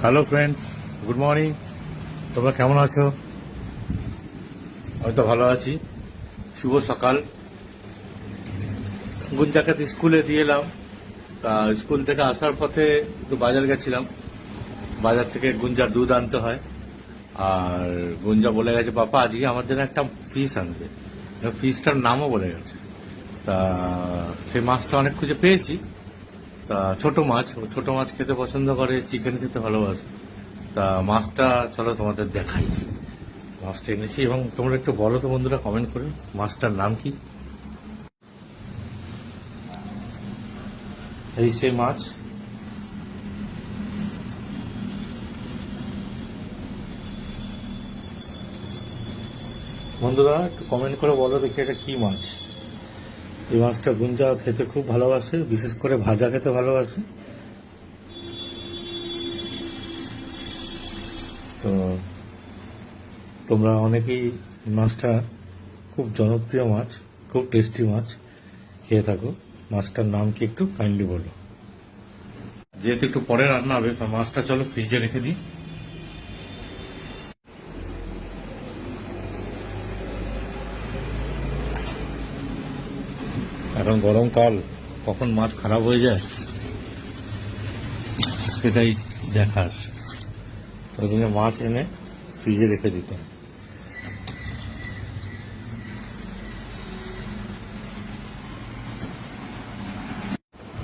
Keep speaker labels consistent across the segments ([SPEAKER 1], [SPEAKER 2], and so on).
[SPEAKER 1] Hello friends, good morning. তোমরা কেমন আছো? আমি তো ভালো আছি। শুভ সকাল। গুঞ্জাকে তো স্কুলে দিয়ে এলাম। তা স্কুল থেকে আসার পথে একটু বাজার গেছিলাম। বাজার থেকে গুঞ্জার দুধ আনতে হয়। আর গুঞ্জা বলে গেছে, বাবা আজকে আমার জন্য একটা ফিশ আনবে। ফিশটার নামও বলে গেছে। তা সেই মাছটা অনেক খুঁজে পেয়েছি। তা ছোট মাছ, ও ছোট মাছ খেতে পছন্দ করে, চিকেন খেতে ভালোবাসে। তা মাছটা চলো তোমাদের দেখাই। মাছটা এনেছি এবং তোমরা একটু বলো তো বন্ধুরা কমেন্ট করে মাছটার নাম কি। এই সেই মাছ। বন্ধুরা একটু কমেন্ট করে বলো দেখি এটা কি মাছ। এই মাছটা গুঞ্জা খেতে খুব ভালোবাসে, বিশেষ করে ভাজা খেতে ভালোবাসে। তো তোমরা অনেকেই মাছটা খুব জনপ্রিয় মাছ, খুব টেস্টি মাছ খেয়ে থাকো। মাছটার নাম কি একটু কাইন্ডলি বলো। যেহেতু একটু পরে রান্না হবে, তো মাছটা চলো ফ্রিজে রেখে দিই। এখন গরমকাল, কখন মাছ খারাপ হয়ে যায় সেটাই দেখার। ওই জন্য মাছ এনে ফ্রিজে রেখে দিতে।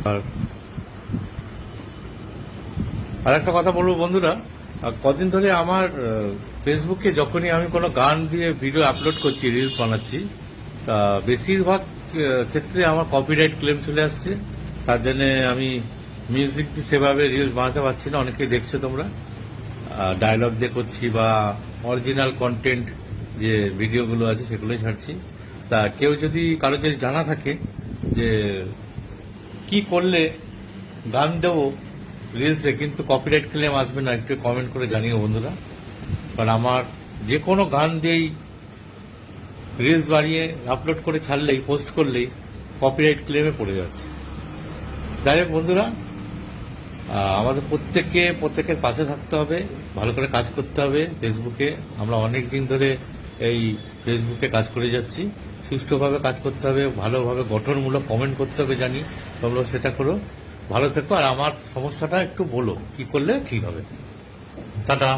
[SPEAKER 1] আর আর একটা কথা বলবো বন্ধুরা, কদিন ধরে আমার ফেসবুকে যখনই আমি কোনো গান দিয়ে ভিডিও আপলোড করছি, রিলস বানাচ্ছি, তা বেশিরভাগ ক্ষেত্রে আমার কপিরাইট ক্লেম চলে আসছে। তার জন্য আমি মিউজিক দিয়ে সেভাবে রিলস বানাতে পারছি না। অনেকেই দেখছো তোমরা, ডায়লগ দিয়ে করছি বা অরিজিনাল কন্টেন্ট যে ভিডিওগুলো আছে সেগুলোই ছাড়ছি। তা কেউ যদি কারো যদি জানা থাকে যে কি করলে গান দেবো রিলসে কিন্তু কপিরাইট ক্লেম আসবে না, একটু কমেন্ট করে জানিও বন্ধুরা। কারণ আমার যে কোনো গান দিয়েই রিলস বানিয়ে আপলোড করে ছাড়লেই, পোস্ট করলেই কপিরাইট ক্লেমে পড়ে যাচ্ছে। যাই হোক বন্ধুরা, আমাদের প্রত্যেকের পাশে থাকতে হবে, ভালো করে কাজ করতে হবে। ফেসবুকে আমরা অনেক দিন ধরে এই ফেসবুকে কাজ করে যাচ্ছি। সুষ্ঠুভাবে কাজ করতে হবে, ভালোভাবে গঠনমূলক কমেন্ট করতে হবে, জানি তোমরা সেটা করো। ভালো থেকো, আর আমার সমস্যাটা একটু বলো কি করলে ঠিক হবে। টাটা।